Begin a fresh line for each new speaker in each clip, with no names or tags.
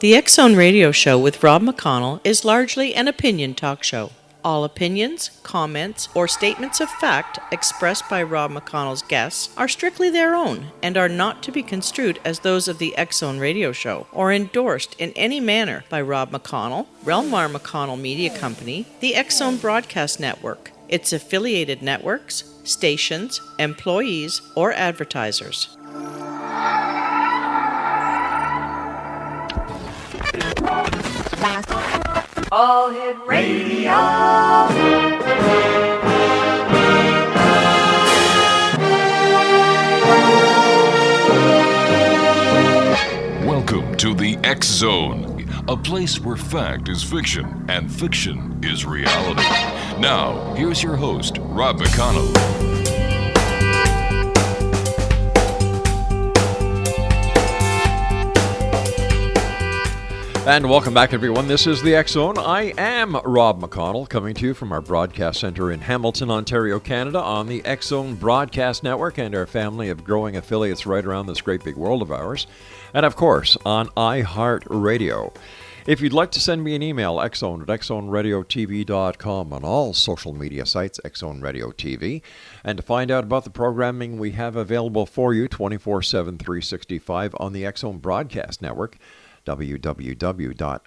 The X Zone Radio Show with Rob McConnell is largely an opinion talk show. All opinions, comments, or statements of fact expressed by Rob McConnell's guests are strictly their own and are not to be construed as those of the X Zone Radio Show or endorsed in any manner by Rob McConnell, REL-MAR McConnell Media Company, the X Zone Broadcast Network, its affiliated networks, stations, employees, or advertisers.
All Hit Radio.
Welcome to the X Zone, a place where fact is fiction and fiction is reality. Now, here's your host, Rob McConnell.
And welcome back, everyone. This is the X Zone. I am Rob McConnell, coming to you from our broadcast center in Hamilton, Ontario, Canada, on the X Zone Broadcast Network and our family of growing affiliates right around this great big world of ours. And of course, on iHeartRadio. If you'd like to send me an email, xzone at xzoneradiotv.com, on all social media sites, Xzone Radio TV. And to find out about the programming we have available for you 24/7, 365 on the X Zone Broadcast Network, www.xzbn.net.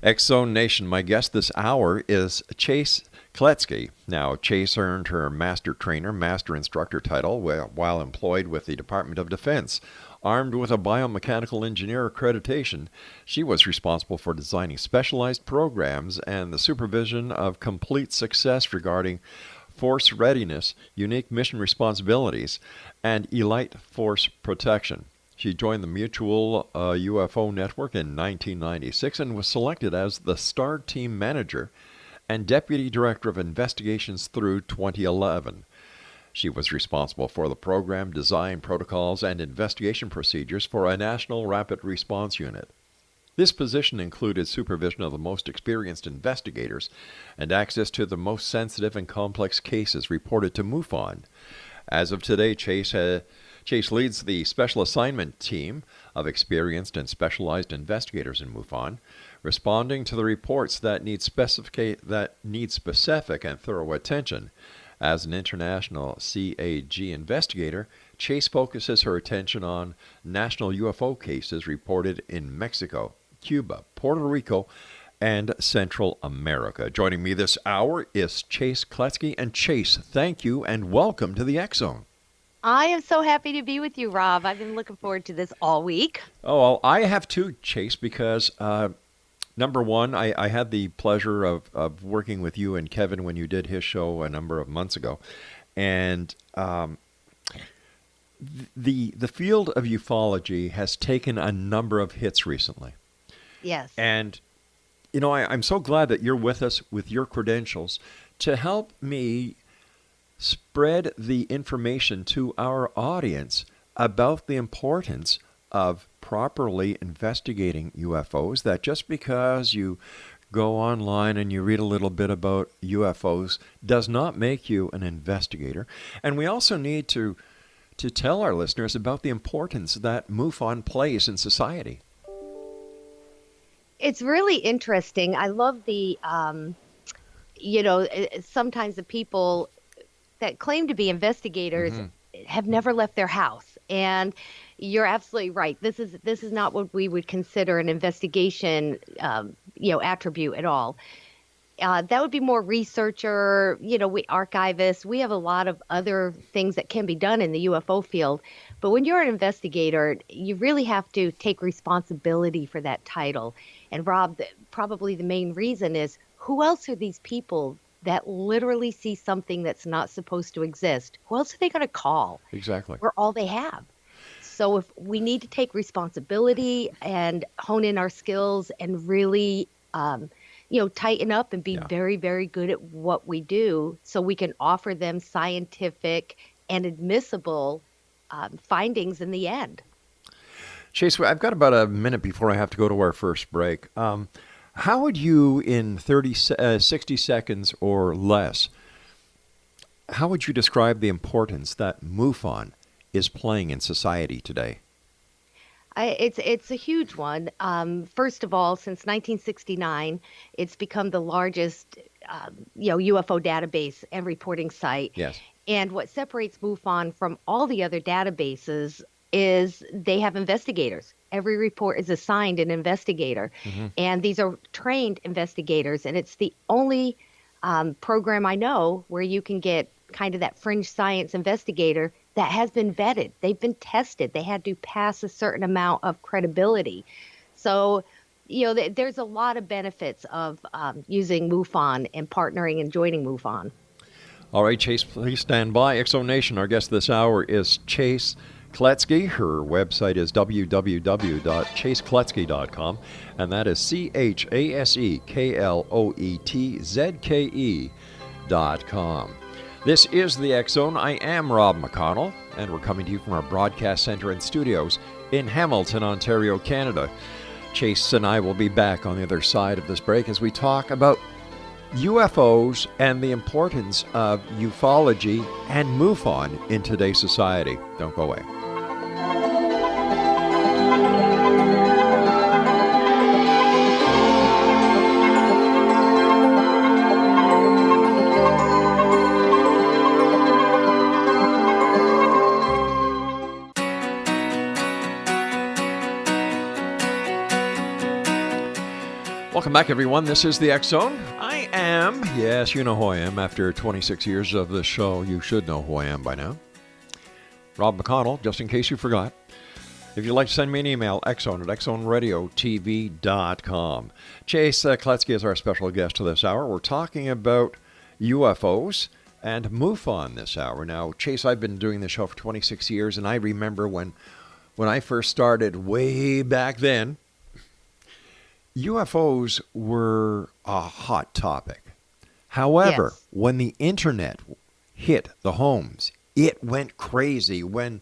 X Zone Nation, my guest this hour is Chase Kloetzke. Now, Chase earned her Master Trainer, Master Instructor title while employed with the Department of Defense. Armed with a biomechanical engineer accreditation, she was responsible for designing specialized programs and the supervision of complete success regarding Force Readiness, unique mission responsibilities, and elite force protection. She joined the Mutual UFO Network in 1996 and was selected as the Star Team Manager and Deputy Director of Investigations through 2011. She was responsible for the program, design, protocols, and investigation procedures for a National Rapid Response Unit. This position included supervision of the most experienced investigators and access to the most sensitive and complex cases reported to MUFON. As of today, Chase leads the Special Assignment Team of experienced and specialized investigators in MUFON, responding to the reports that need specific and thorough attention. As an International CAG investigator, Chase focuses her attention on national UFO cases reported in Mexico, Cuba, Puerto Rico, and Central America. Joining me this hour is Chase Kloetzke. And Chase, thank you and welcome to the X Zone.
I am so happy to be with you, Rob. I've been looking forward to this all week.
Oh, well, I have too, Chase, because number one, I had the pleasure of working with you and Kevin when you did his show a number of months ago. And the field of ufology has taken a number of hits recently.
Yes.
And, you know, I'm so glad that you're with us with your credentials to help me spread the information to our audience about the importance of properly investigating UFOs, that just because you go online and you read a little bit about UFOs does not make you an investigator. And we also need to tell our listeners about the importance that MUFON plays in society.
It's really interesting. I love the, sometimes the people that claim to be investigators have never left their house. And you're absolutely right. This is not what we would consider an investigation, attribute at all. That would be more researcher, we archivists. We have a lot of other things that can be done in the UFO field. But when you're an investigator, you really have to take responsibility for that title. And Rob, probably the main reason is, who else are these people that literally see something that's not supposed to exist? Who else are they going to call?
Exactly.
We're all they have. So if we need to take responsibility and hone in our skills and really, tighten up and be very, very good at what we do, so we can offer them scientific and admissible findings in the end.
Chase, I've got about a minute before I have to go to our first break. How would you, in 60 seconds or less, how would you describe the importance that MUFON is playing in society today?
It's a huge one. First of all, since 1969, it's become the largest, UFO database and reporting site.
Yes.
And what separates MUFON from all the other databases is they have investigators. Every report is assigned an investigator, and these are trained investigators. And it's the only program I know where you can get kind of that fringe science investigator that has been vetted. They've been tested. They had to pass a certain amount of credibility. So, there's a lot of benefits of using MUFON and partnering and joining MUFON.
All right, Chase, please stand by. Exo Nation, our guest this hour is Chase Kloetzke. Her website is www.chasekloetzke.com, and that is ChaseKloetzke.com. This is the X Zone. I am Rob McConnell, and we're coming to you from our broadcast center and studios in Hamilton, Ontario, Canada. Chase and I will be back on the other side of this break as we talk about UFOs and the importance of ufology and MUFON in today's society. Don't go away. Welcome back, everyone. This is the X Zone. I am, yes, you know who I am. After 26 years of this show, you should know who I am by now. Rob McConnell, just in case you forgot. If you'd like to send me an email, xzone at xzoneradiotv.com. Chase Kloetzke is our special guest this hour. We're talking about UFOs and MUFON this hour. Now, Chase, I've been doing this show for 26 years, and I remember when I first started way back then, UFOs were a hot topic. However,
Yes.
when the internet hit the homes, it went crazy. When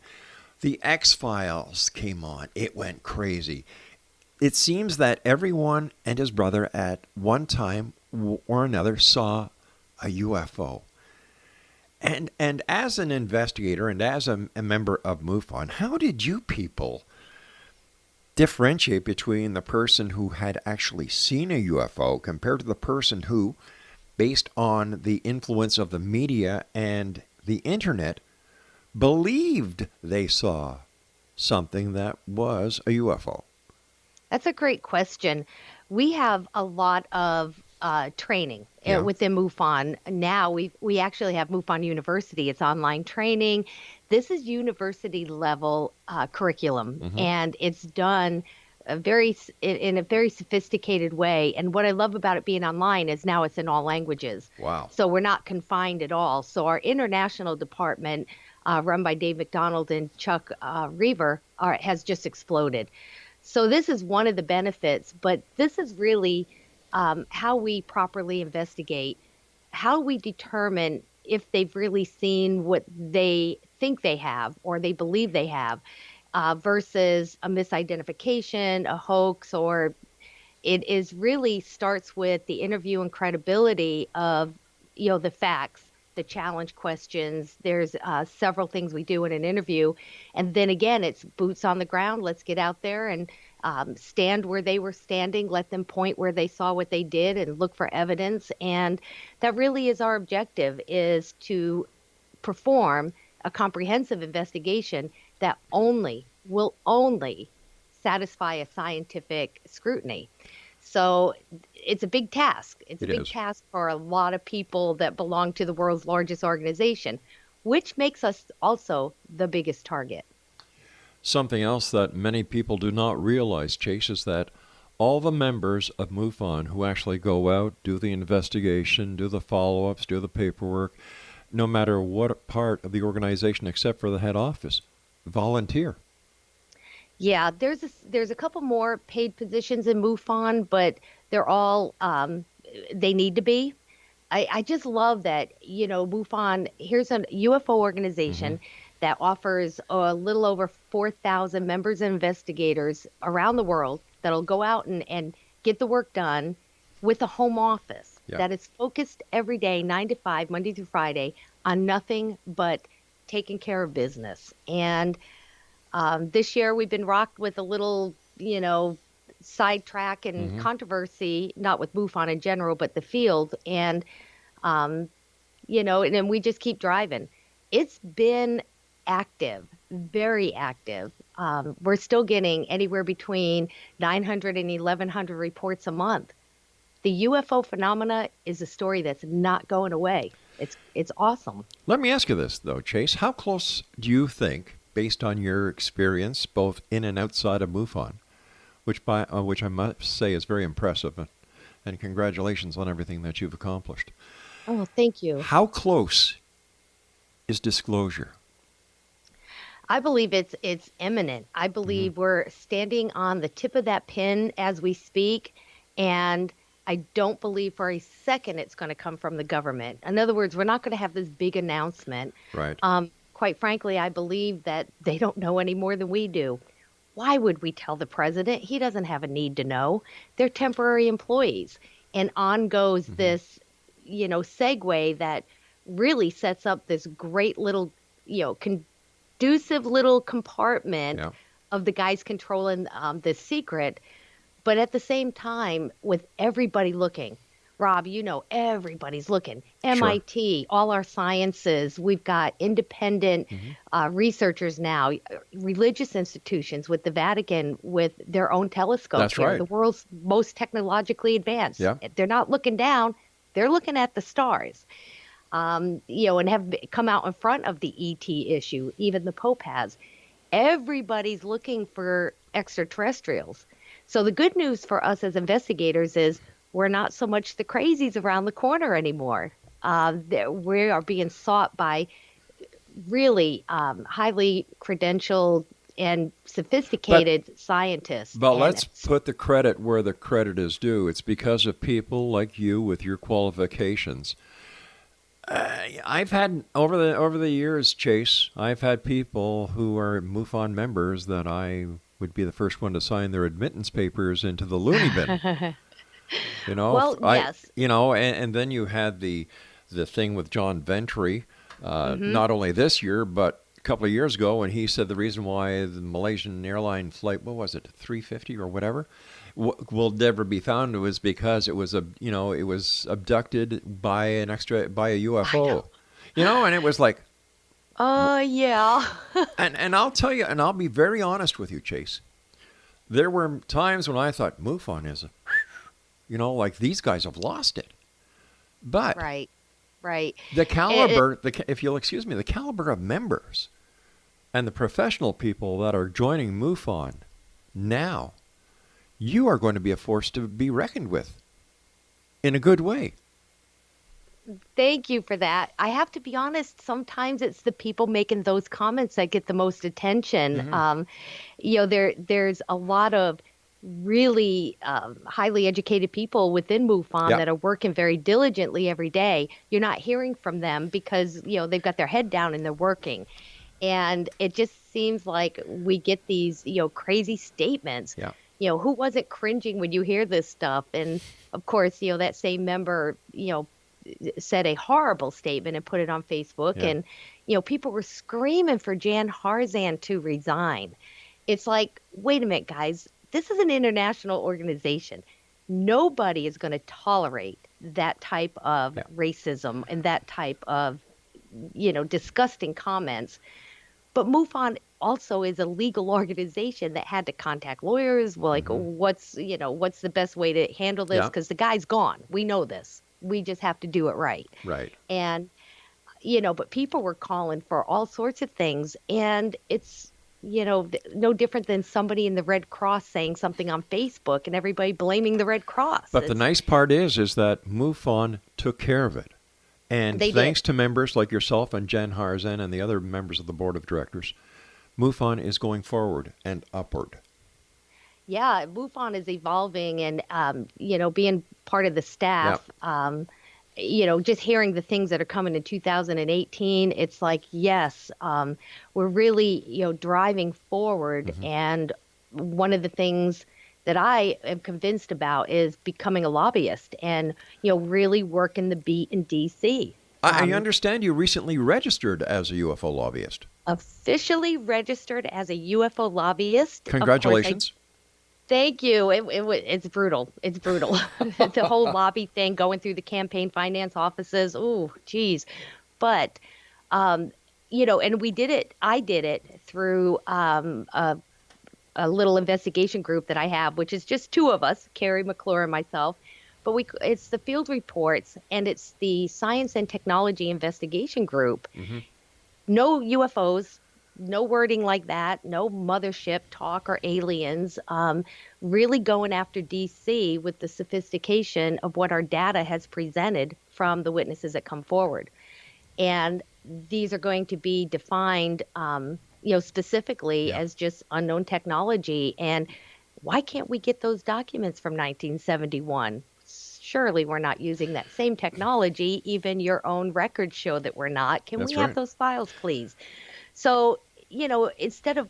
the X-Files came on, it went crazy. It seems that everyone and his brother at one time or another saw a UFO. And as an investigator and as a member of MUFON, how did you people differentiate between the person who had actually seen a UFO compared to the person who, based on the influence of the media and the internet, believed they saw something that was a UFO?
That's a great question. We have a lot of training
Yeah.
within MUFON. Now we actually have MUFON University. It's online training. This is university level curriculum, and it's done in a very sophisticated way. And what I love about it being online is now it's in all languages.
Wow.
So we're not confined at all. So our international department, run by Dave McDonald and Chuck Reaver, has just exploded. So this is one of the benefits, but this is really how we properly investigate, how we determine if they've really seen what they think they have or they believe they have, versus a misidentification, a hoax, or it is really starts with the interview and credibility of the facts, the challenge questions. There's several things we do in an interview, and then again it's boots on the ground. Let's get out there and stand where they were standing, let them point where they saw what they did and look for evidence. And that really is our objective, is to perform a comprehensive investigation that will only satisfy a scientific scrutiny. So it's a big task. It's a big task for a lot of people that belong to the world's largest organization, which makes us also the biggest target.
Something else that many people do not realize, Chase, is that all the members of MUFON who actually go out, do the investigation, do the follow-ups, do the paperwork, no matter what part of the organization except for the head office, volunteer.
Yeah, there's a couple more paid positions in MUFON, but they're all they need to be. I just love that, MUFON, here's a UFO organization that offers a little over 4,000 members and investigators around the world that'll go out and get the work done with a home office that is focused every day, 9 to 5, Monday through Friday, on nothing but taking care of business. And This year we've been rocked with a little, sidetrack and controversy, not with MUFON in general, but the field. And, and then we just keep driving. It's been active, very active. We're still getting anywhere between 900 and 1,100 reports a month. The UFO phenomena is a story that's not going away. It's awesome.
Let me ask you this, though, Chase. How close do you think, based on your experience, both in and outside of MUFON, which I must say is very impressive, and congratulations on everything that you've accomplished.
Oh, thank you.
How close is disclosure?
I believe it's imminent. I believe we're standing on the tip of that pin as we speak, and I don't believe for a second it's going to come from the government. In other words, we're not going to have this big announcement.
Right.
Quite frankly, I believe that they don't know any more than we do. Why would we tell the president? He doesn't have a need to know. They're temporary employees. And on goes this, segue that really sets up this great little, conducive little compartment of the guys controlling this secret. But at the same time, with everybody looking, Rob, everybody's looking. MIT, all our sciences. We've got independent researchers now, religious institutions with the Vatican with their own telescopes.
That's right.
The world's most technologically advanced.
Yeah.
They're not looking down. They're looking at the stars. And have come out in front of the ET issue. Even the Pope has. Everybody's looking for extraterrestrials. So the good news for us as investigators is we're not so much the crazies around the corner anymore. We are being sought by really highly credentialed and sophisticated scientists.
But let's put the credit where the credit is due. It's because of people like you with your qualifications. I've had over the years, Chase, I've had people who are MUFON members that I would be the first one to sign their admittance papers into the loony bin.
Well, yes.
And then you had the thing with John Ventry, not only this year, but a couple of years ago when he said the reason why the Malaysian airline flight, what was it, 350 or whatever, will never be found was because it was it was abducted by a UFO. And it was like,
yeah.
and I'll tell you, and I'll be very honest with you, Chase. There were times when I thought MUFON is like these guys have lost it. But
right.
The caliber, if you'll excuse me, the caliber of members and the professional people that are joining MUFON now, you are going to be a force to be reckoned with in a good way.
Thank you for that. I have to be honest, sometimes it's the people making those comments that get the most attention. There's a lot of really highly educated people within MUFON that are working very diligently every day. You're not hearing from them because, they've got their head down and they're working. And it just seems like we get these, crazy statements.
Yeah.
Who wasn't cringing when you hear this stuff? And of course, that same member, said a horrible statement and put it on Facebook.
Yeah.
And, people were screaming for Jan Harzan to resign. It's like, wait a minute, guys, this is an international organization. Nobody is going to tolerate that type of racism and that type of, disgusting comments. But MUFON also is a legal organization that had to contact lawyers. Like, what's the best way to handle this? Because the guy's gone. We know this. We just have to do it right.
Right.
And, but people were calling for all sorts of things. And it's, no different than somebody in the Red Cross saying something on Facebook and everybody blaming the Red Cross.
But the nice part is that MUFON took care of it. And thanks to members like yourself and Jen Harzan and the other members of the board of directors, MUFON is going forward and upward.
Yeah, MUFON is evolving and, being part of the staff, just hearing the things that are coming in 2018, it's like, yes, we're really, driving forward. And one of the things that I am convinced about is becoming a lobbyist and, really working the beat in D.C.
I understand you recently registered as a UFO lobbyist.
Officially registered as a UFO lobbyist. Of course,
Congratulations.
thank you. It's brutal. It's brutal. The whole lobby thing, going through the campaign finance offices. Ooh, geez. But, and we did it. I did it through a little investigation group that I have, which is just two of us, Carrie McClure and myself. But it's the field reports, and it's the science and technology investigation group. No UFOs, no wording like that, no mothership talk or aliens, really going after DC with the sophistication of what our data has presented from the witnesses that come forward. And these are going to be defined, specifically as just unknown technology. And why can't we get those documents from 1971? Surely we're not using that same technology. Even your own records show that we're not. Can we have those files, please? So, instead of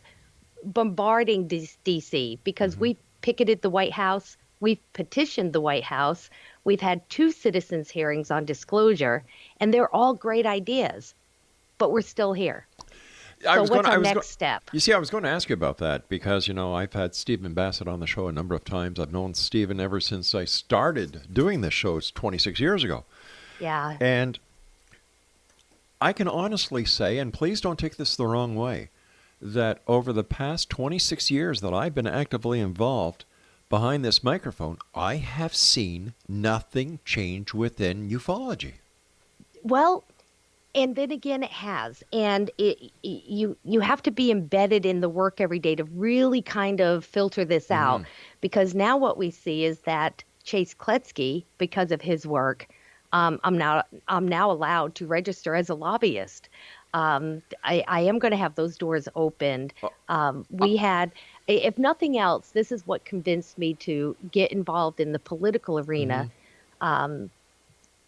bombarding DC, because we've picketed the White House, we've petitioned the White House, we've had 2 citizens hearings on disclosure, and they're all great ideas, but we're still here. So what's our next step?
You see, I was going to ask you about that because, I've had Stephen Bassett on the show a number of times. I've known Stephen ever since I started doing this show. It's 26 years ago.
Yeah.
And I can honestly say, and please don't take this the wrong way, that over the past 26 years that I've been actively involved behind this microphone, I have seen nothing change within ufology.
Well, and then again, it has. And you have to be embedded in the work every day to really kind of filter this out. Because now what we see is that Chase Kloetzke, because of his work, I'm now allowed to register as a lobbyist. I am going to have those doors opened. We had, if nothing else, this is what convinced me to get involved in the political arena,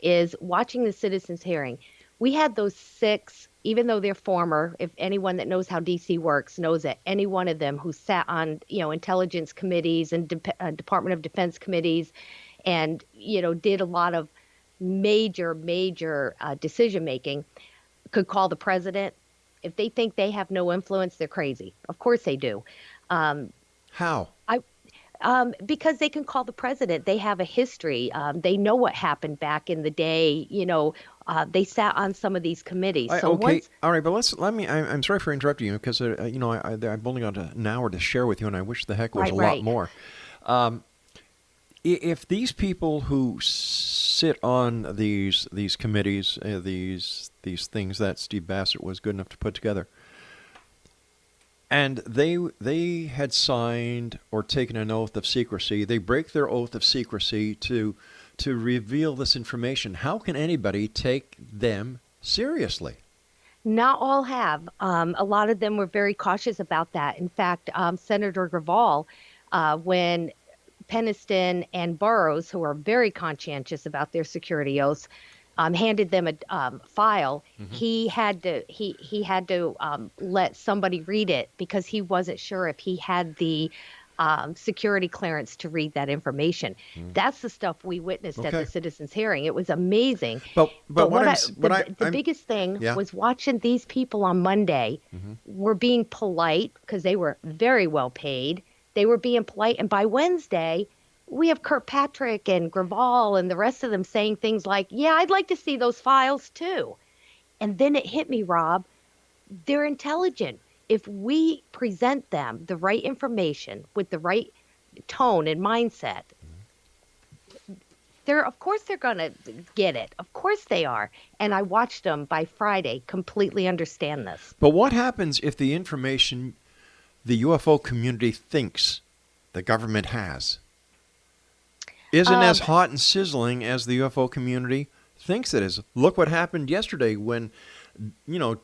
is watching the citizens' hearing. We had those 6, even though they're former, if anyone that knows how DC works knows that any one of them who sat on, intelligence committees and Department of Defense committees and, did a lot of major decision making, could call the president. If they think they have no influence, they're crazy. Of course they do.
How?
Because they can call the president. They have a history. They know what happened back in the day. They sat on some of these committees.
All right, but I'm sorry for interrupting you because I've only got an hour to share with you, and I wish the heck was a lot more. If these people who sit on these committees, these things that Steve Bassett was good enough to put together, and they had signed or taken an oath of secrecy, they break their oath of secrecy to reveal this information, how can anybody take them seriously?
Not all have. A lot of them were very cautious about that. In fact, Senator Gravall, when Peniston and Burroughs, who are very conscientious about their security oaths, handed them a file, he had to let somebody read it because he wasn't sure if he had the security clearance to read that information. That's the stuff we witnessed at the citizens' hearing. It was amazing. But the biggest thing was watching these people on Monday were being polite because they were very well paid. They were being polite. And by Wednesday, we have Kirkpatrick and Gravall and the rest of them saying things like, yeah, I'd like to see those files too. And then it hit me, Rob, they're intelligent. If we present them the right information with the right tone and mindset, of course they're going to get it. Of course they are. And I watched them by Friday completely understand this.
But what happens if the information the UFO community thinks the government has isn't as hot and sizzling as the UFO community thinks it is? Look what happened yesterday when,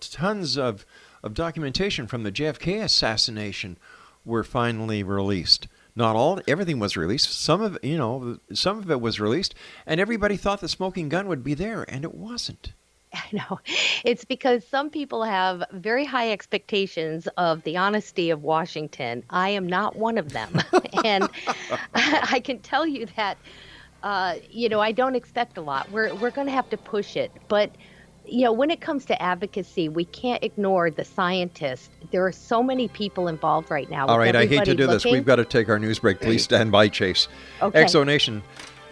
tons of documentation from the JFK assassination were finally released. Not everything was released. Some of it was released, and everybody thought the smoking gun would be there, and it wasn't.
I know. It's because some people have very high expectations of the honesty of Washington. I am not one of them. And I can tell you that, I don't expect a lot. We're going to have to push it. But when it comes to advocacy, we can't ignore the scientists. There are so many people involved right now.
All
with
right, I hate to
everybody
do this.
looking.
We've got to take our news break. Please stand by, Chase.
Okay.
Exonation.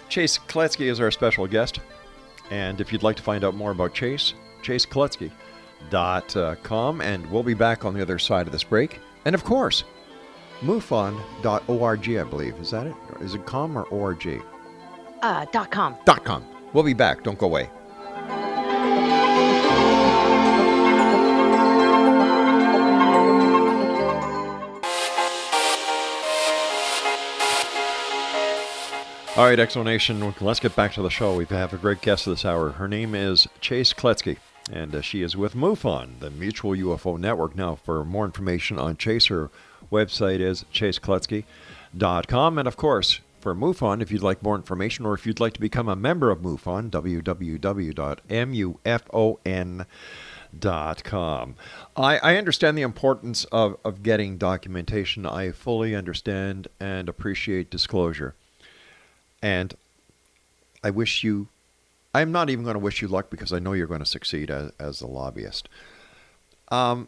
Chase Kloetzke is our special guest. And if you'd like to find out more about Chase, ChaseKloetzke.com. And we'll be back on the other side of this break. And of course, MUFON.org, I believe. Is that it? Is it com or org?
.com.
.com. We'll be back. Don't go away. All right, Exonation, let's get back to the show. We have a great guest this hour. Her name is Chase Kloetzke, and she is with MUFON, the Mutual UFO Network. Now, for more information on Chase, her website is ChaseKloetzke.com. And, of course, for MUFON, if you'd like more information or if you'd like to become a member of MUFON, www.mufon.com. I understand the importance of getting documentation. I fully understand and appreciate disclosure. And I wish you, I'm not even going to wish you luck because I know you're going to succeed as a lobbyist.
Thank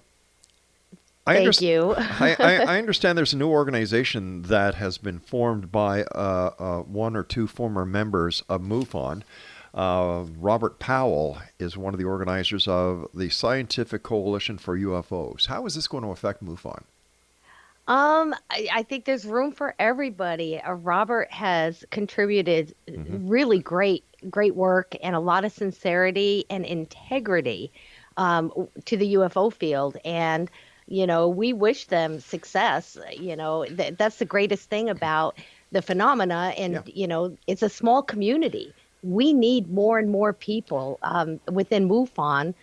you.
I understand there's a new organization that has been formed by one or two former members of MUFON. Robert Powell is one of the organizers of the Scientific Coalition for UFOs. How is this going to affect MUFON?
I think there's room for everybody. Robert has contributed really great work and a lot of sincerity and integrity to the UFO field. And, we wish them success. That's the greatest thing about the phenomena. And, it's a small community. We need more and more people within MUFON.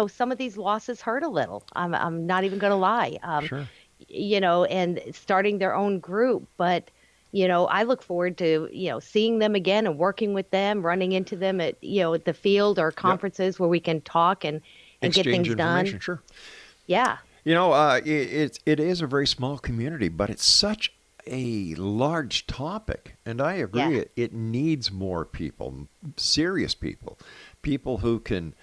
Some of these losses hurt a little. I'm not even going to lie.
Sure.
And starting their own group. But, I look forward to, seeing them again and working with them, running into them at, at the field or conferences where we can talk and get things done.
Sure.
Yeah.
It is a very small community, but it's such a large topic. And I agree, it needs more people, serious people who can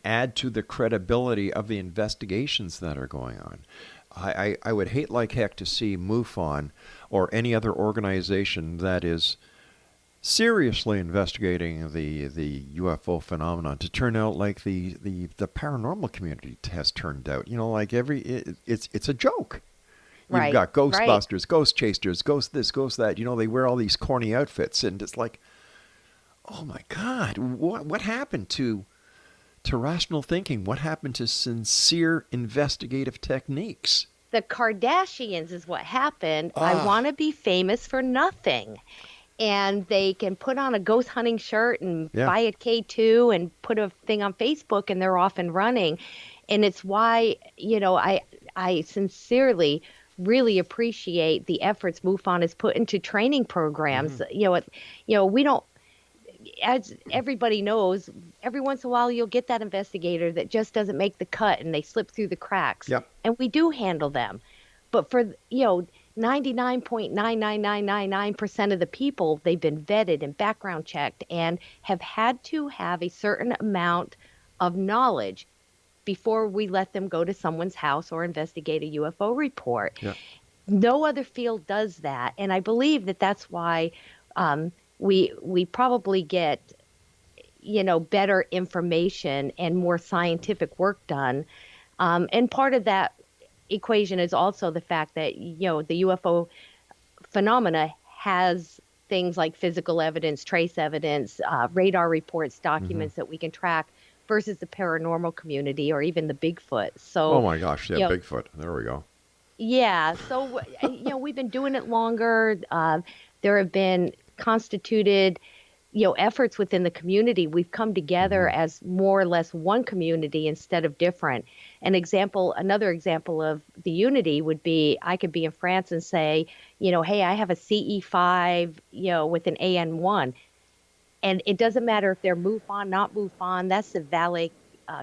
add to the credibility of the investigations that are going on. I would hate like heck to see MUFON or any other organization that is seriously investigating the UFO phenomenon to turn out like the paranormal community has turned out. Like it's a joke. You've got Ghostbusters, Ghost Chasers, Ghost this, Ghost that. They wear all these corny outfits, and it's like, oh my God, what happened to rational thinking? What happened to sincere investigative techniques?
The Kardashians is what happened. I want to be famous for nothing. And they can put on a ghost hunting shirt and buy a K2 and put a thing on Facebook, and they're off and running. And it's why, I sincerely really appreciate the efforts MUFON has put into training programs. We don't, as everybody knows, every once in a while you'll get that investigator that just doesn't make the cut and they slip through the cracks.
Yep.
And we do handle them. But for, 99.99999% of the people, they've been vetted and background checked and have had to have a certain amount of knowledge before we let them go to someone's house or investigate a UFO report.
Yeah.
No other field does that. And I believe that that's why we probably get, better information and more scientific work done. And part of that equation is also the fact that, the UFO phenomena has things like physical evidence, trace evidence, radar reports, documents that we can track versus the paranormal community or even the Bigfoot. So,
oh my gosh, Bigfoot. There we go.
Yeah. So, we've been doing it longer. There have been constituted, efforts within the community. We've come together as more or less one community instead of different. Another example of the unity would be, I could be in France and say, hey, I have a CE5, with an AN1. And it doesn't matter if they're MUFON, not MUFON, that's the valid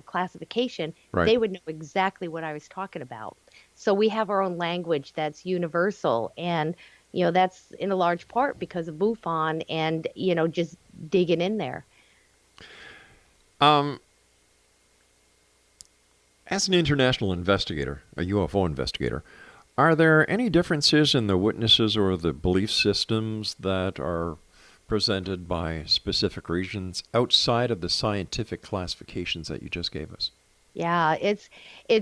classification.
Right.
They would know exactly what I was talking about. So we have our own language that's universal. And, that's in a large part because of MUFON and, just digging in there.
As an international investigator, a UFO investigator, are there any differences in the witnesses or the belief systems that are presented by specific regions outside of the scientific classifications that you just gave us?
Yeah, it's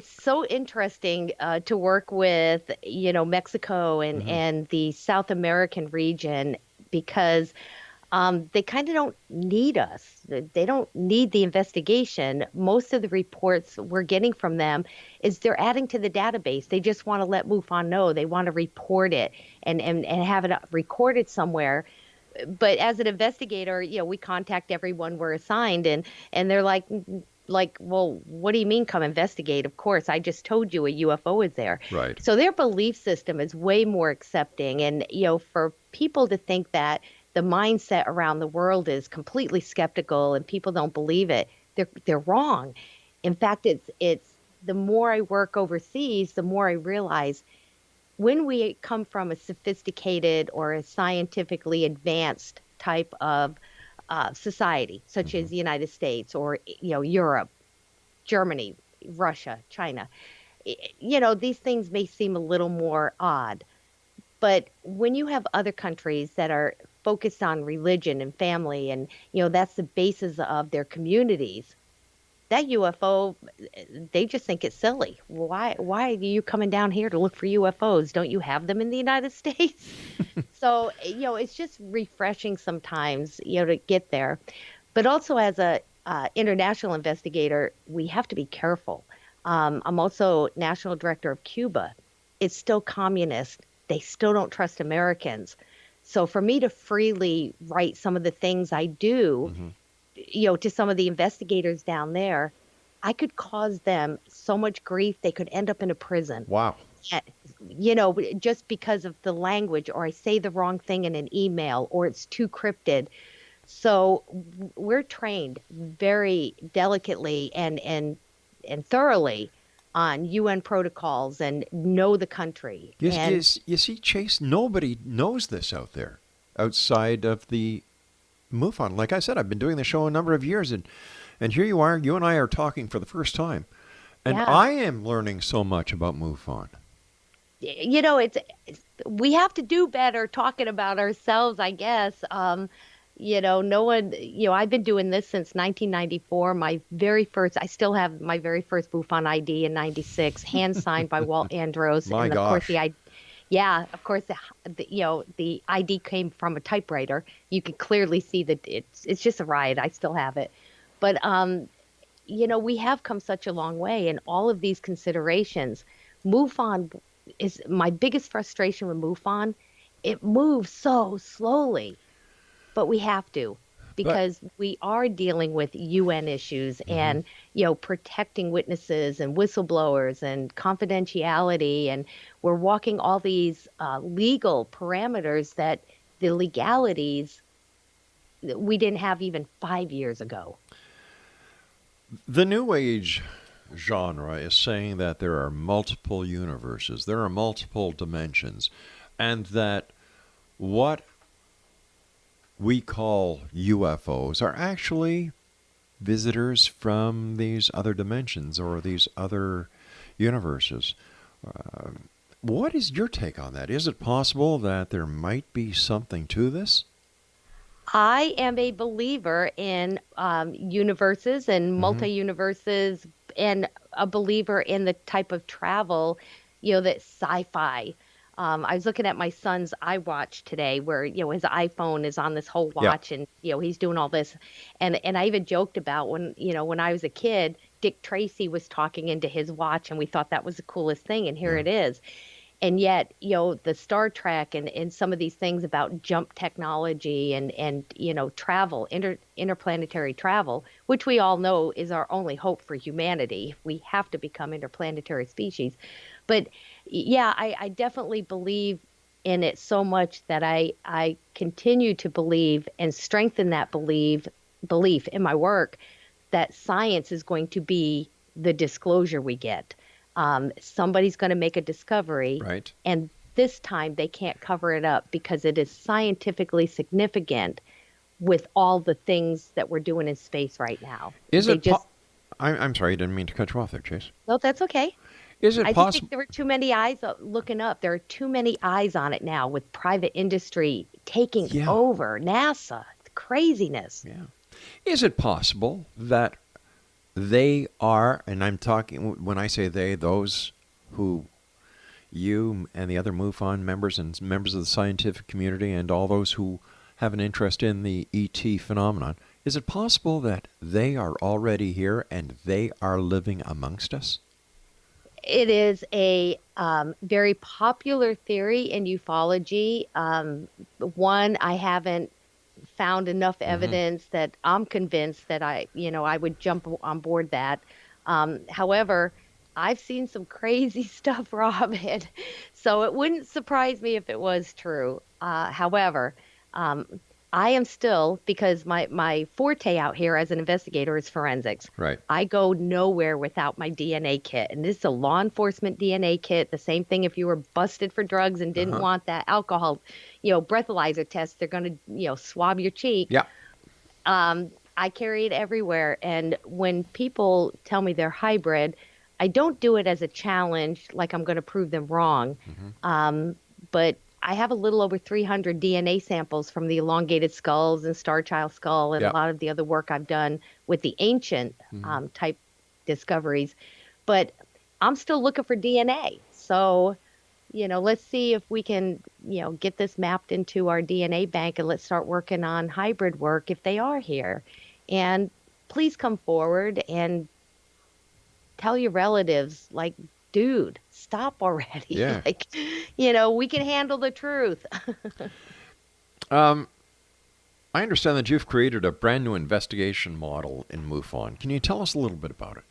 so interesting to work with, Mexico and the South American region because they kind of don't need us. They don't need the investigation. Most of the reports we're getting from them is they're adding to the database. They just want to let MUFON know. They want to report it and have it recorded somewhere. But as an investigator, we contact everyone we're assigned, and they're like, well, what do you mean come investigate? Of course, I just told you a UFO is there.
Right.
So their belief system is way more accepting. And, for people to think that the mindset around the world is completely skeptical and people don't believe it, they're wrong. In fact, it's the more I work overseas, the more I realize when we come from a sophisticated or a scientifically advanced type of society, such as the United States or Europe, Germany, Russia, China, these things may seem a little more odd. But when you have other countries that are focused on religion and family, and that's the basis of their communities, that UFO, they just think it's silly. Why are you coming down here to look for UFOs? Don't you have them in the United States? So, it's just refreshing sometimes, to get there. But also as a international investigator, we have to be careful. I'm also national director of Cuba. It's still communist. They still don't trust Americans. So for me to freely write some of the things I do, to some of the investigators down there, I could cause them so much grief they could end up in a prison.
Wow.
Just because of the language, or I say the wrong thing in an email, or it's too cryptic. So we're trained very delicately and thoroughly on UN protocols and know the country.
Yes, you see, Chase, nobody knows this out there outside of the MUFON. Like I said, I've been doing the show a number of years, and here you are, you and I are talking for the first time. And
Yeah.
I am learning so much about MUFON.
We have to do better talking about ourselves, I guess. No one, I've been doing this since 1994. I still have my very first MUFON ID in 96, hand signed by Walt Andros.
My
and of
gosh.
course, the ID came from a typewriter. You can clearly see that it's just a riot. I still have it. But, we have come such a long way in all of these considerations. MUFON is my biggest frustration with MUFON. It moves so slowly, but we have to, because we are dealing with UN issues and, protecting witnesses and whistleblowers and confidentiality. And we're walking all these legal parameters that the legalities that we didn't have even 5 years ago.
The New Age genre is saying that there are multiple universes, there are multiple dimensions, and that what we call UFOs are actually visitors from these other dimensions or these other universes. What is your take on that? Is it possible that there might be something to this?
I am a believer in universes and multi-universes, and a believer in the type of travel, that sci-fi. I was looking at my son's iWatch today, where his iPhone is on this whole watch, and he's doing all this, and I even joked about when I was a kid, Dick Tracy was talking into his watch, and we thought that was the coolest thing, and here it is. And yet, the Star Trek and some of these things about jump technology and travel, interplanetary travel, which we all know is our only hope for humanity. We have to become interplanetary species. But yeah, I definitely believe in it so much that I continue to believe and strengthen that belief in my work that science is going to be the disclosure we get. Somebody's going to make a discovery,
Right.
and this time they can't cover it up because it is scientifically significant with all the things that we're doing in space right now.
Is
They
it
just
I'm sorry, I didn't mean to cut you off there, Chase.
No, that's okay.
Is it
I just
possible?
think there were too many eyes looking up. There are too many eyes on it now with private industry taking
Yeah.
over NASA. It's craziness.
Yeah. Is it possible that they are, and I'm talking, when I say they, those who you and the other MUFON members and members of the scientific community and all those who have an interest in the ET phenomenon, is it possible that they are already here and they are living amongst us?
It is a very popular theory in ufology. One, I haven't found enough evidence that I'm convinced that I would jump on board that. However, I've seen some crazy stuff, Rob, and so it wouldn't surprise me if it was true. However, I am still, because my forte out here as an investigator is forensics.
Right.
I go nowhere without my DNA kit. And this is a law enforcement DNA kit. The same thing if you were busted for drugs and didn't want that alcohol, breathalyzer test, they're going to, swab your cheek.
Yeah.
I carry it everywhere. And when people tell me they're hybrid, I don't do it as a challenge, like I'm going to prove them wrong. But I have a little over 300 DNA samples from the elongated skulls and star child skull and a lot of the other work I've done with the ancient type discoveries. But I'm still looking for DNA. So, let's see if we can, get this mapped into our DNA bank, and let's start working on hybrid work if they are here. And please come forward and tell your relatives, like, dude, stop already.
Yeah.
We can handle the truth.
I understand that you've created a brand new investigation model in MUFON. Can you tell us a little bit about it?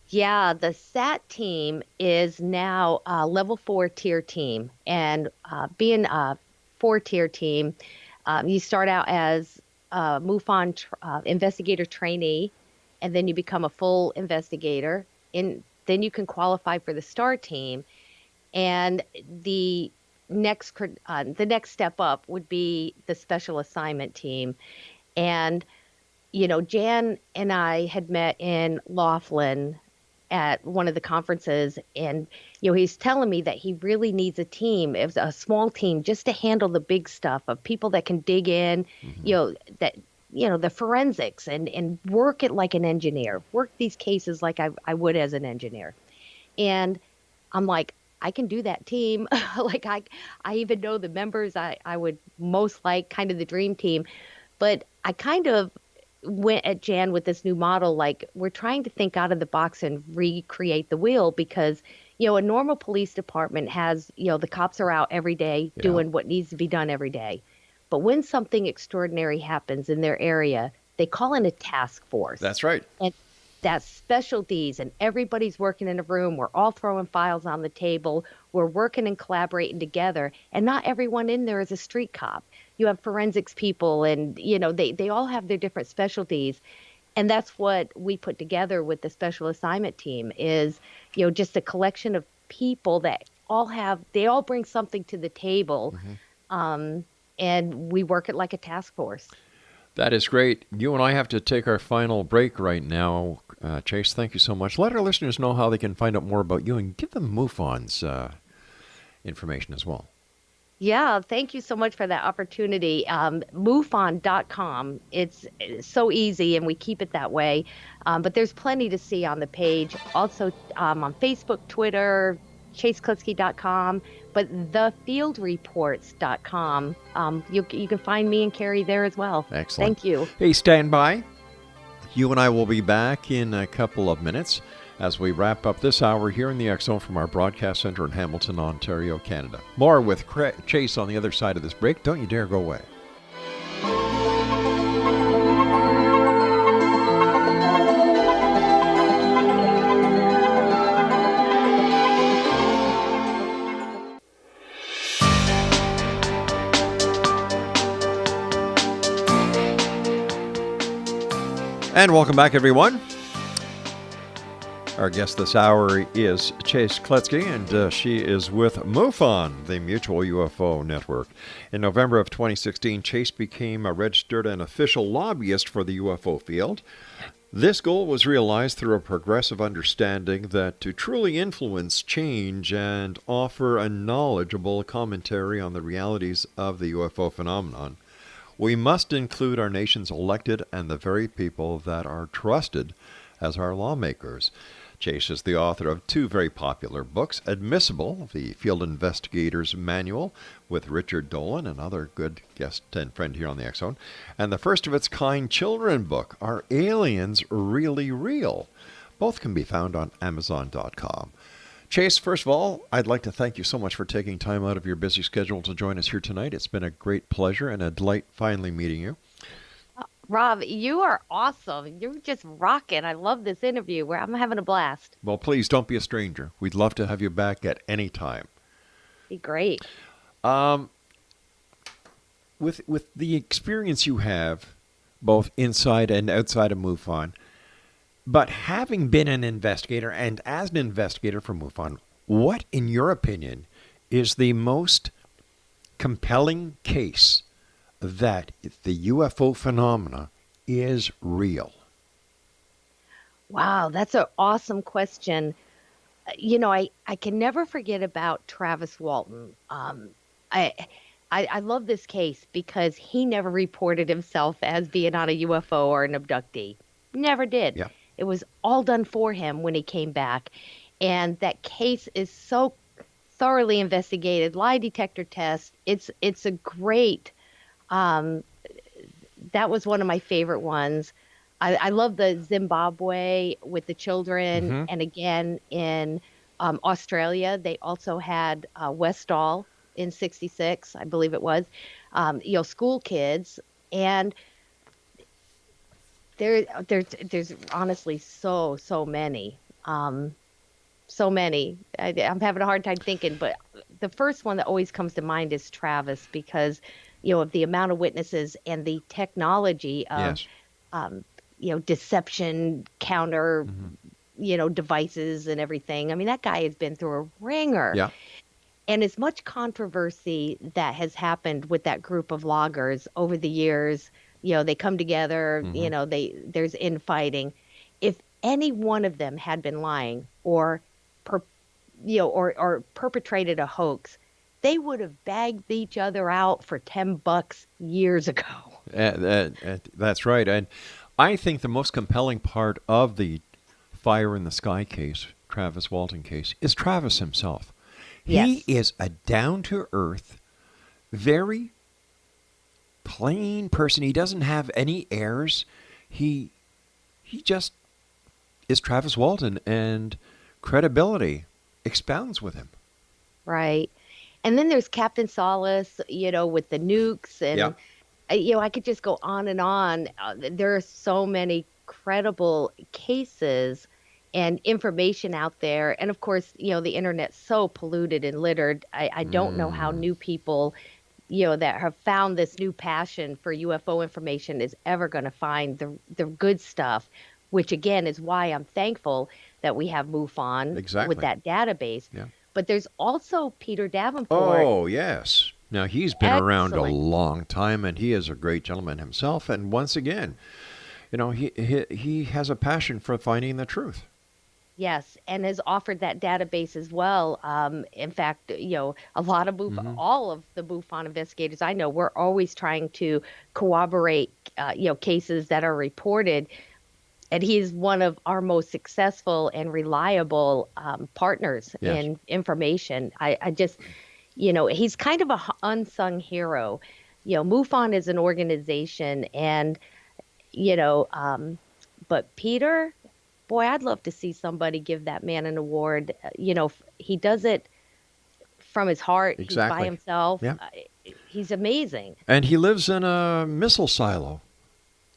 Yeah, the SAT team is now a level 4 tier team. And being a 4-tier team, you start out as a MUFON investigator trainee, and then you become a full investigator. Then you can qualify for the STAR team. And the next step up would be the special assignment team. And, Jan and I had met in Laughlin at one of the conferences, and, he's telling me that he really needs a team, a small team, just to handle the big stuff of people that can dig in, the forensics and work it like an engineer, work these cases like I would as an engineer. And I'm like, I can do that team. Like I even know the members I would most like, kind of the dream team. But I kind of went at Jan with this new model, like we're trying to think out of the box and recreate the wheel, because, a normal police department has, the cops are out every day doing what needs to be done every day. But when something extraordinary happens in their area, they call in a task force.
That's right.
And that's specialties, and everybody's working in a room. We're all throwing files on the table. We're working and collaborating together. And not everyone in there is a street cop. You have forensics people, and, they all have their different specialties. And that's what we put together with the special assignment team is, just a collection of people that they all bring something to the table. And we work it like a task force.
That is great. You and I have to take our final break right now. Chase, thank you so much. Let our listeners know how they can find out more about you, and give them MUFON's information as well.
Yeah, thank you so much for that opportunity. MUFON.com. It's so easy, and we keep it that way. But there's plenty to see on the page. Also on Facebook, Twitter, ChaseKloetzke.com, but thefieldreports.com. You can find me and Carrie there as well.
Excellent.
Thank you.
Hey, stand by. You and I will be back in a couple of minutes as we wrap up this hour here in the X Zone from our broadcast center in Hamilton, Ontario, Canada. More with Chase on the other side of this break. Don't you dare go away. And welcome back, everyone. Our guest this hour is Chase Kloetzke, and she is with MUFON, the Mutual UFO Network. In November of 2016, Chase became a registered and official lobbyist for the UFO field. This goal was realized through a progressive understanding that to truly influence change and offer a knowledgeable commentary on the realities of the UFO phenomenon, we must include our nation's elected and the very people that are trusted as our lawmakers. Chase is the author of two very popular books, Admissible, the Field Investigator's Manual with Richard Dolan, another good guest and friend here on the X Zone, and the first of its kind children book, Are Aliens Really Real? Both can be found on Amazon.com. Chase, first of all, I'd like to thank you so much for taking time out of your busy schedule to join us here tonight. It's been a great pleasure and a delight finally meeting you.
Rob, you are awesome. You're just rocking. I love this interview. I'm having a blast.
Well, please don't be a stranger. We'd love to have you back at any time.
Be great.
With the experience you have, both inside and outside of MUFON, but having been an investigator and as an investigator for MUFON, what, in your opinion, is the most compelling case that the UFO phenomena is real?
Wow, that's an awesome question. I can never forget about Travis Walton. I love this case because he never reported himself as being on a UFO or an abductee. Never did.
Yeah.
It was all done for him when he came back. And that case is so thoroughly investigated, lie detector test. It's a great, that was one of my favorite ones. I love the Zimbabwe with the children.
Mm-hmm.
And again, in Australia, they also had Westall in 66, I believe it was, school kids. And there's honestly so many. So many. I'm having a hard time thinking, but the first one that always comes to mind is Travis because, of the amount of witnesses and the technology of,
Yes.
Deception counter, devices and everything. I mean, that guy has been through a ringer.
Yeah.
And as much controversy that has happened with that group of loggers over the years, they come together, there's infighting. If any one of them had been lying or perpetrated a hoax, they would have bagged each other out for $10 years ago.
That's right. And I think the most compelling part of the Fire in the Sky case, Travis Walton case, is Travis himself.
Yes.
He is a down-to-earth, very plain person. He doesn't have any airs. He just is Travis Walton, and credibility expounds with him.
Right. And then there's Captain Solace, with the nukes. And, I could just go on and on. There are so many credible cases and information out there. And, of course, the internet's so polluted and littered. I don't know how new people, that have found this new passion for UFO information is ever going to find the good stuff, which, again, is why I'm thankful that we have MUFON with that database.
Yeah.
But there's also Peter Davenport.
Oh, yes. Now, he's been around a long time, and he is a great gentleman himself. And once again, he has a passion for finding the truth.
Yes, and has offered that database as well. In fact, a lot of all of the MUFON investigators I know, we're always trying to corroborate, cases that are reported. And he's one of our most successful and reliable partners in information. I just, he's kind of an unsung hero. MUFON is an organization, and, but Peter, boy, I'd love to see somebody give that man an award. He does it from his heart.
Exactly.
He's by himself.
Yeah.
He's amazing.
And he lives in a missile silo.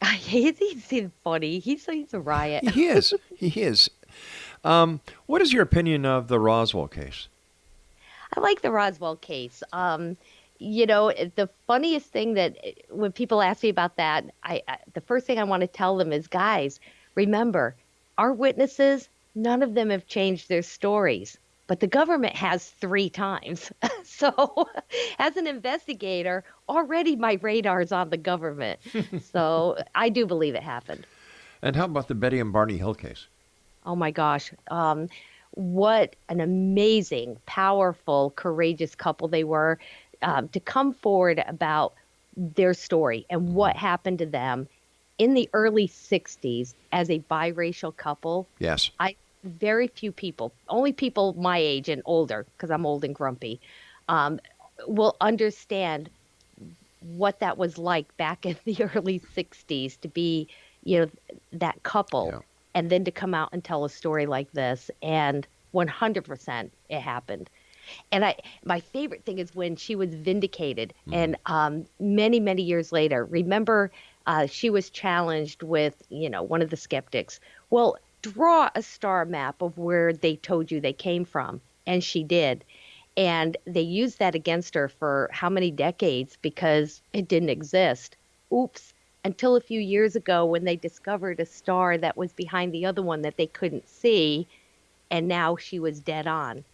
He's funny. He's a riot.
He is. He is. What is your opinion of the Roswell case?
I like the Roswell case. The funniest thing that when people ask me about that, the first thing I want to tell them is, guys, remember, our witnesses, none of them have changed their stories, but the government has 3 times. So as an investigator, already my radar's on the government. So I do believe it happened.
And how about the Betty and Barney Hill case?
Oh my gosh. What an amazing, powerful, courageous couple they were, to come forward about their story and what happened to them in the early 60s as a biracial couple.
Yes.
Very few people, only people my age and older, because I'm old and grumpy, will understand what that was like back in the early 60s to be, that couple,
Yeah.
and then to come out and tell a story like this. And 100% it happened. And my favorite thing is when she was vindicated, and many, many years later, remember, she was challenged with, one of the skeptics. Well, draw a star map of where they told you they came from. And she did. And they used that against her for how many decades because it didn't exist. Oops. Until a few years ago when they discovered a star that was behind the other one that they couldn't see. And now she was dead on.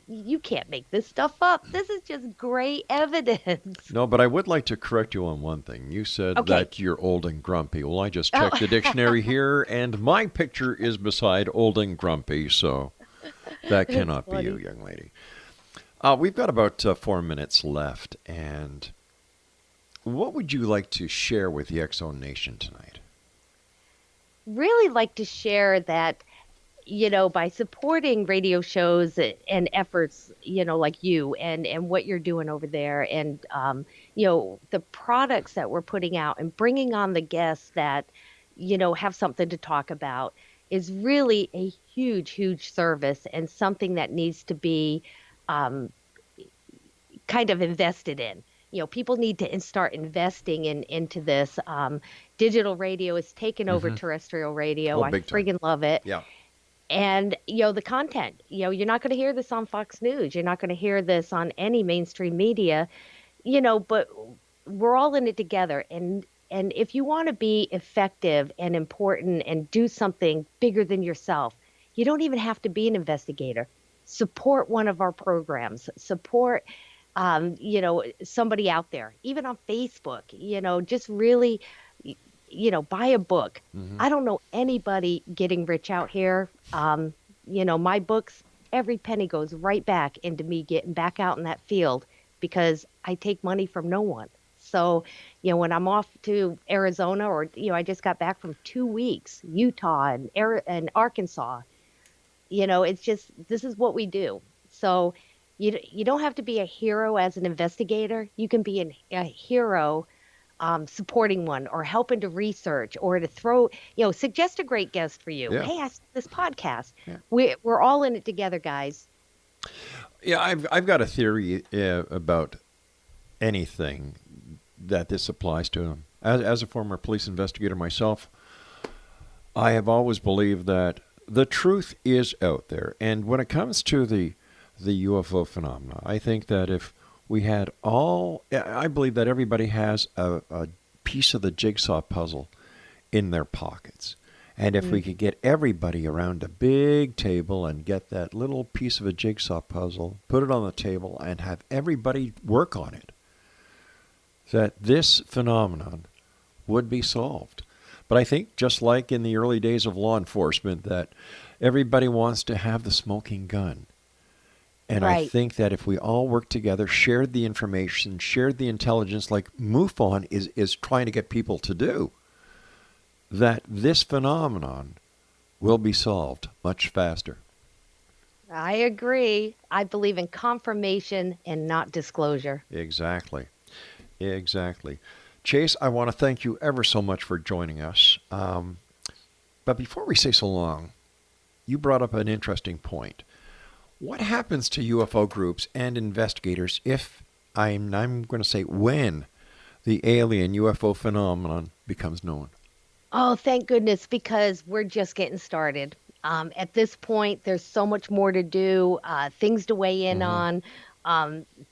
You can't make this stuff up. This is just great evidence.
No, but I would like to correct you on one thing. You said that you're old and grumpy. Well, I just checked the dictionary here, and my picture is beside old and grumpy, so that cannot be you, young lady. We've got about 4 minutes left, and what would you like to share with the X-Zone Nation tonight?
Really like to share that, by supporting radio shows and efforts, like you and what you're doing over there, and, the products that we're putting out and bringing on the guests that, have something to talk about is really a huge, huge service and something that needs to be kind of invested in. People need to start investing into this. Digital radio has taken over terrestrial radio. I friggin' love it.
Yeah.
And, the content, you're not going to hear this on Fox News. You're not going to hear this on any mainstream media, but we're all in it together. And if you want to be effective and important and do something bigger than yourself, you don't even have to be an investigator. Support one of our programs. Support, somebody out there, even on Facebook, just really, buy a book. I don't know anybody getting rich out here. My books, every penny goes right back into me getting back out in that field because I take money from no one. So, when I'm off to Arizona or, I just got back from 2 weeks, Utah and Arkansas, it's just, this is what we do. So you don't have to be a hero as an investigator. You can be a hero supporting one or helping to research or to throw, suggest a great guest for you.
Yeah.
Hey, I saw this podcast.
Yeah.
We're all in it together, guys.
Yeah, I've got a theory about anything that this applies to. As a former police investigator myself, I have always believed that the truth is out there. And when it comes to the UFO phenomena, I think that if we had I believe that everybody has a piece of the jigsaw puzzle in their pockets. And if we could get everybody around a big table and get that little piece of a jigsaw puzzle, put it on the table, and have everybody work on it, that this phenomenon would be solved. But I think just like in the early days of law enforcement, that everybody wants to have the smoking gun. And
Right.
I think that if we all work together, shared the information, shared the intelligence like MUFON is trying to get people to do, that this phenomenon will be solved much faster.
I agree. I believe in confirmation and not disclosure.
Exactly. Chase, I want to thank you ever so much for joining us. But before we say so long, you brought up an interesting point. What happens to UFO groups and investigators if, I'm going to say when, the alien UFO phenomenon becomes known?
Oh, thank goodness, because we're just getting started. At this point, there's so much more to do, things to weigh in on,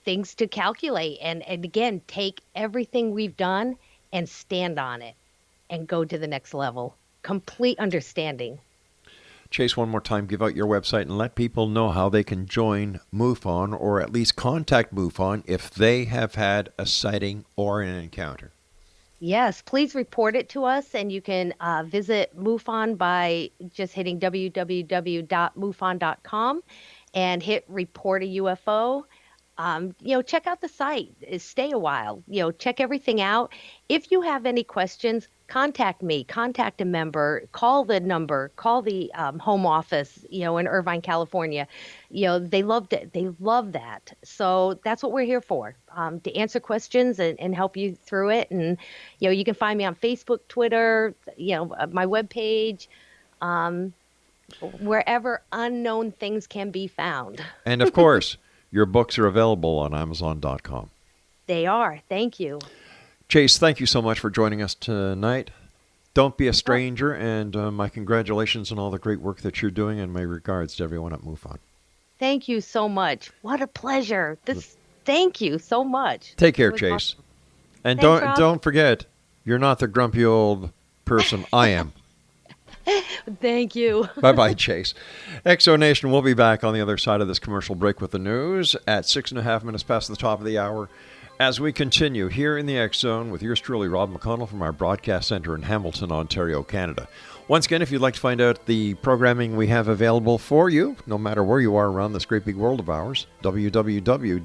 things to calculate, and again, take everything we've done and stand on it and go to the next level. Complete understanding.
Chase, one more time, give out your website and let people know how they can join MUFON or at least contact MUFON if they have had a sighting or an encounter.
Yes, please report it to us, and you can visit MUFON by just hitting www.mufon.com and hit report a UFO. Check out the site. Stay a while. Check everything out. If you have any questions, contact me. Contact a member. Call the number. Call the home office. In Irvine, California. They loved it. They love that. So that's what we're here for. To answer questions and help you through it. And you can find me on Facebook, Twitter. My webpage. Wherever unknown things can be found.
And of course, your books are available on Amazon.com.
They are. Thank you.
Chase, thank you so much for joining us tonight. Don't be a stranger, and my congratulations on all the great work that you're doing, and my regards to everyone at MUFON.
Thank you so much. What a pleasure. Thank you so much.
Take care, Chase.
Awesome.
And
Thanks, Rob.
don't forget, you're not the grumpy old person I am.
Thank you.
Bye-bye, Chase. Exo Nation, we'll be back on the other side of this commercial break with the news at 6.5 minutes past the top of the hour as we continue here in the X Zone with yours truly, Rob McConnell, from our broadcast center in Hamilton, Ontario, Canada. Once again, if you'd like to find out the programming we have available for you, no matter where you are around this great big world of ours, www.xzbn.net.